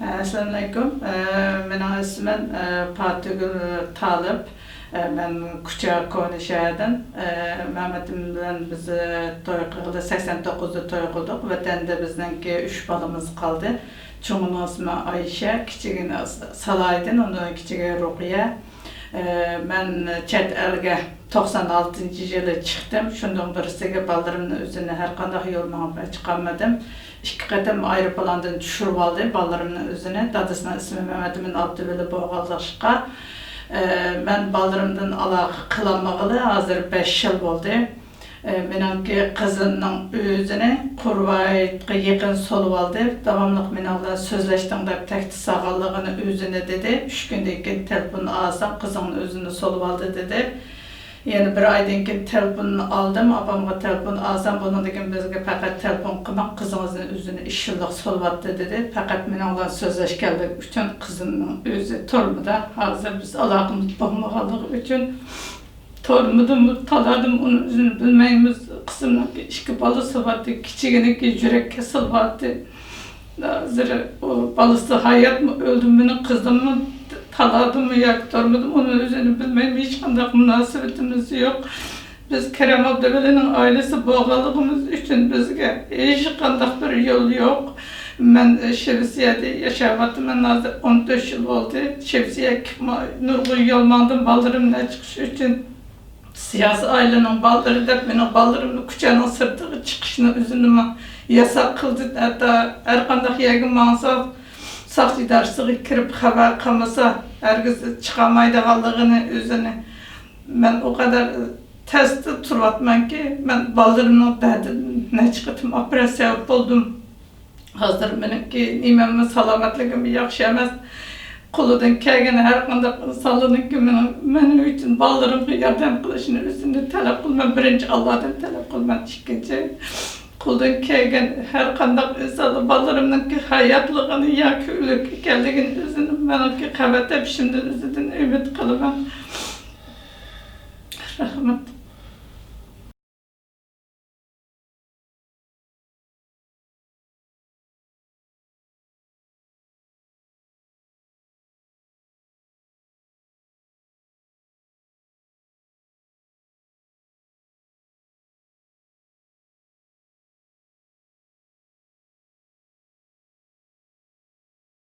Assalamu alaikum. Benim ismim Fatihgül Talip. Ben Kucha Konuşay'dan. Mehmet'im bilen biz toy kıldı, 89'da toy kıldık. Vatanda bizdenki 3 balımız kaldı. Çoğunun ismi Ayşe, kiçigini Salay'dan, onun kiçigi Rukiye. Ben chet elge 96 yılı çıktım. Şundan birisiga ballarımın özüne her qanday yoldan çıkamadım. 2 qatam aeroplandan düşürüp aldı ballarımın özüne. Dadısının ismi Mehmet'imin Abdüveli Boğazlaşqa. Ben ballarımdan alaq qılamağılı hazır 5 yıl oldu. Menimki kızının özüne Qurvaytqa yaqin solup aldı. Davamlıq menimle sözleştim dep tekti sağallığını özüne dedi. 3 günden keyin telefon alsam kızının özünü solup aldı dedi. Yani bir aydan keyin telefonunu aldım, abamga telefon alsam bunun degan bizga faqat telefon qilmak kızınızın özünü 3 yıllık solup aldı dedi. Faqat menimle sözleşkenlik üçün kızının özü tormuda. Hazır biz alaqımız bolmağanlığı üçün tormudım, taladım, onun özünü bilmeyimiz. Kızımın 2 balısı vardı, kiçigineki yürek kesilip vardı. Hazır o balısı hayat mı, öldüm benim kızımı taladım mı, yaktormadım, onun özünü bilmeyim, hiç qanday münasebetimiz yok. Biz Kerem Abdüveli'nin ailesi boğalığımız üçün bizge hiç qanday bir yol yok. Ben Şevsiye'de yaşayattım, ben hazır 14 yıl oldu. Şevsiye Nurgül Yolman'dan ballarımla çıkış üçün siyasi ailenin balları da benim ballarımın Kucha'nın sırtığı çıkışını üzünüme yasak kıldı. Hatta her qanday yegin mağazal sağ idaresiga kirip haber kalmasa herkes çıkamaydıqanlığını özünü. Ben o kadar testi turvatman ki ben ballarımın ne çıkıtım operasiya buldum. Hazır benimki nimemmin salamatligim yaxşı emas. Kuludan kelgen her qanday insanlığın ki benim üçün ballarımga yardım qilishini özünü talep qilman. Birinci Allah'dan talep qilman. İkinci Kuldan kelgen her qanday insan ballarımnınki hayatlığını yoki o'lik ekanligini özünü menimki qavat epishimdan o'zidan umid qilaman.